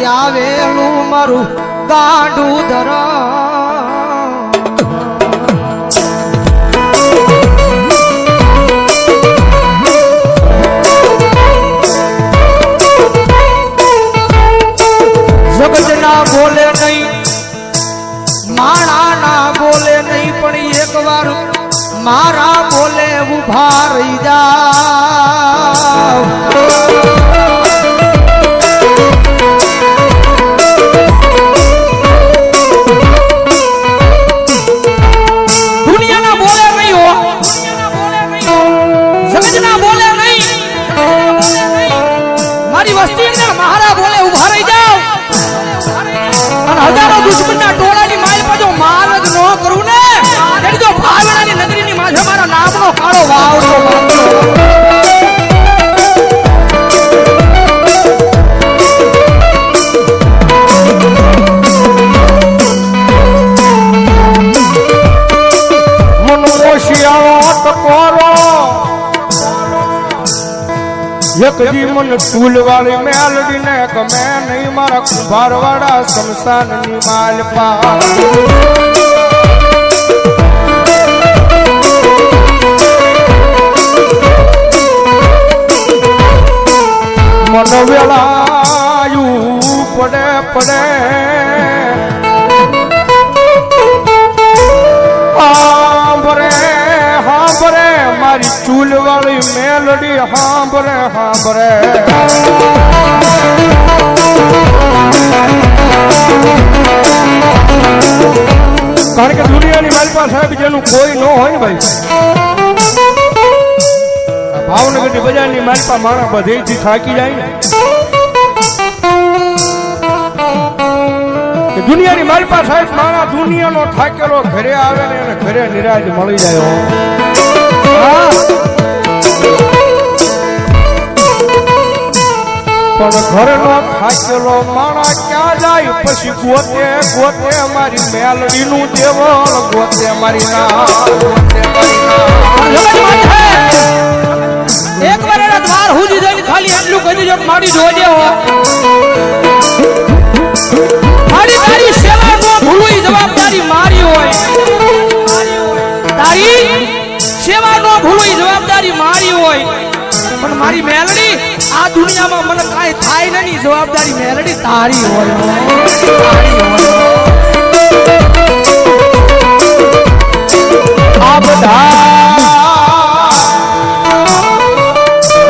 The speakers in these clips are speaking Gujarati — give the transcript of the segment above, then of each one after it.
આવેલું મારું ગાંડું ધરા જગત ના બોલે નહીં માણા ના બોલે નહીં પણ એક વાર મારા બોલે ઉભા રહી જાવ દુનિયાના બોલે નહીં હો જગતના બોલે નહીં મારી વસ્તી અંદર મારા બોલે ઉભા રહી જાવ અને હજારો દુશ્મનના ટોળાની માલ પર જો માર્ગ ન કરું ને તેની જો ભાવનાની નગરીની માથે મારા નામનો કાળો વાવડો એક દી મન ટૂલ વાળી મેલડી ને ગમે નહીં મારા કુંભાર વાળા શમશાન ની માલ પા મન વેળાયું પડે પડે હાંભરે મારી ચૂલ વાળી મેલડી હાંભરે હાંભરે કારણ કે દુનિયાની મારી પાસે સાહેબ જેનું કોઈ ન હોય ને ભાઈ ભાવનગરની બજારની મારી પાસે માણસ બધેથી થાકી જાય ને દુનિયાની મારી પાસે સાહેબ મારા દુનિયાનો થાકેલો ઘરે આવે ને એને ઘરે નિરાજ મળી જાય પણ ઘરનો થાકેલો માણા ક્યાં જાય પછી ગોતે ગોતે મારી મેલડી નું દેવળ ગોતે મારી એક વાર એના દ્વાર હુજી જઈને ખાલી એટલું કહી દેજો મારી જોજે હો તારી સેવા નો ભૂલવી જવાબદારી મારી હોય તારી સેવા નો ભૂલવી જવાબદારી મારી હોય પણ મારી મેલડી આ દુનિયામાં મને કાઈ થાય નહીં જવાબદારી મેલડી તારી હોય આ બધા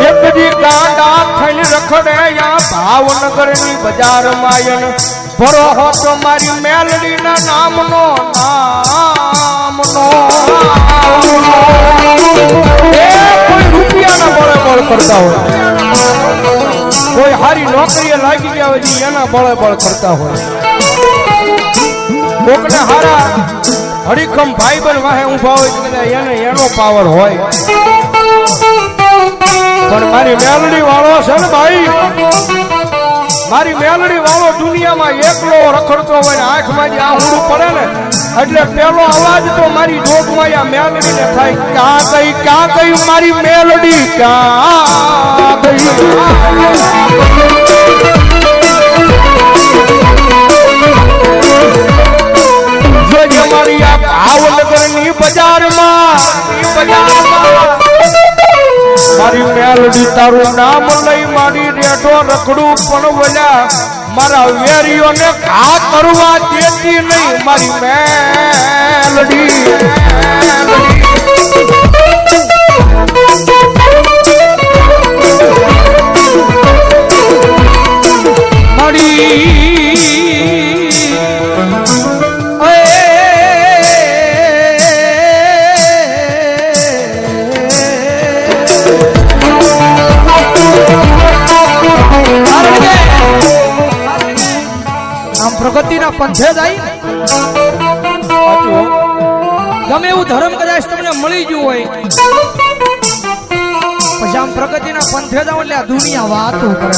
એક દી ગાંડા થઈને રખડે યા ભાવનગર ની બજાર માયન ભરો હો તો મારી મેલડી ના નામનો કોઈ રૂપિયાના બળે બળ કરતા હોય કોઈ હારી નોકરીએ લાગી ગયા હોય એના બળે બળ કરતા હોય કોકને હારા હરીખમ ભાઈબંધ વાહે ઊભા હોય એને એનો પાવર હોય પણ મારી મેલડી વાળો છે ને ભાઈ મારી મેલડી વાળો દુનિયામાં એકલો રખડતો હોય ને આંખમાં જે આહુડું પડે ને એટલે પેલો અવાજ તો મારી જોગમાં આ મેલડી ને થાય ક્યાં ગઈ મારી મેલડી ક્યાં ગઈ જોજે મારી આ ભાવનગર ની બજારમાં મારી મેલડી તારું નામ લઈ મારી રેઠો રખડું પણ વળ્યા મારા વેરીઓને ઘા કરવા દેતી નહીં મારી મેલડી પ્રગતિના પંથે જાય ગમે એવું ધર્મ કદાચ તમને મળી ગયું હોય પછી આમ પ્રગતિના પંથે જાવ એટલે આ દુનિયા વાતો કરે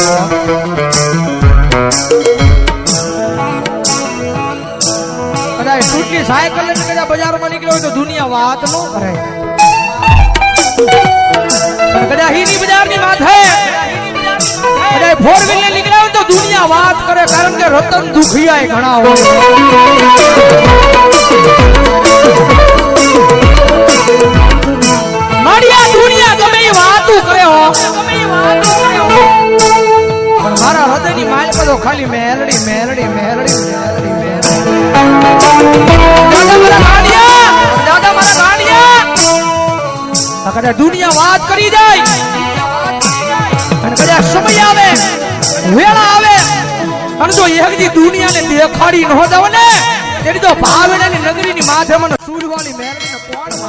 કદાચ ટૂટની સાયકલ લઈને કદાચ બજારમાં નીકળ્યો હોય તો દુનિયા વાત ન કરે કદાચ હીરી બજારની માથે કદાચ ફોર વ્હીલર નીકળ્યા હોય તો દુનિયા દુનિયા વાત કરે કારણ કે રતન દુખિયા ઘણા હોય માડિયા દુનિયા ગમે એ વાતો કરે હો પણ મારા હૃદયની માલ બધો ખાલી મેલડી મેલડી મેલડી મેલડી દાદા મારા ગાડિયા કદાચ દુનિયા વાત કરી જાય અને કદાચ સમય આવે વેળા આવે અને જો એકદી દુનિયાને દેખાડી ન હોતા ને તેની તો ભાવેની નગરીની માથે મને સૂરવાની મેલડીને કોણ